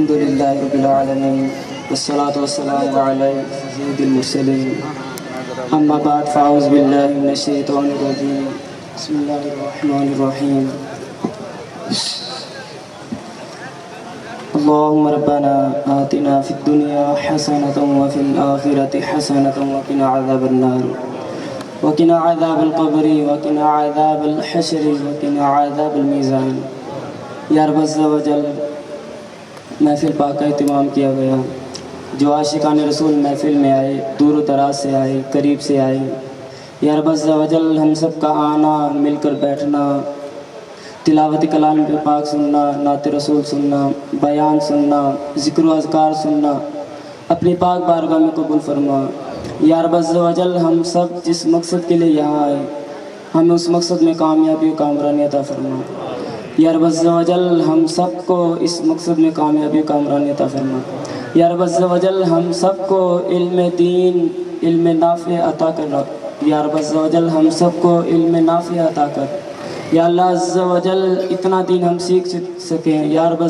الحمد لله رب العالمين والصلاة والسلام على سيد المرسلين أما بعد فأعوذ بالله من الشيطان الرجيم بسم الله الرحمن الرحيم اللهم ربنا آتنا في الدنيا حسنة وفي الآخرة حسنة وقنا عذاب النار وقنا عذاب القبر وقنا عذاب الحشر وقنا عذاب الميزان. یا رب عز و جل محفل پاک کا اہتمام کیا گیا، جو عاشقان رسول محفل میں آئے، دور و دراز سے آئے، قریب سے آئے، یا رب عز و جل ہم سب کا آنا، مل کر بیٹھنا، تلاوت کلام پاک سننا، نعت رسول سننا، بیان سننا، ذکر و اذکار سننا، اپنی پاک بارگاہ میں قبول فرما. یا رب عز و جل ہم سب جس مقصد کے لیے یہاں آئے، ہمیں اس مقصد میں کامیابی و کامرانی عطا فرما. یا رب عز و جل ہم سب کو اس مقصد میں کامیابی و کامرانی عطا فرما. یا رب عز و جل ہم سب کو علم دین، علم نافع عطا کر. یا رب عز و جل ہم سب کو علم نافع عطا کر. یا اللہ عز و جل اتنا دین ہم سیکھ سکیں. یا رب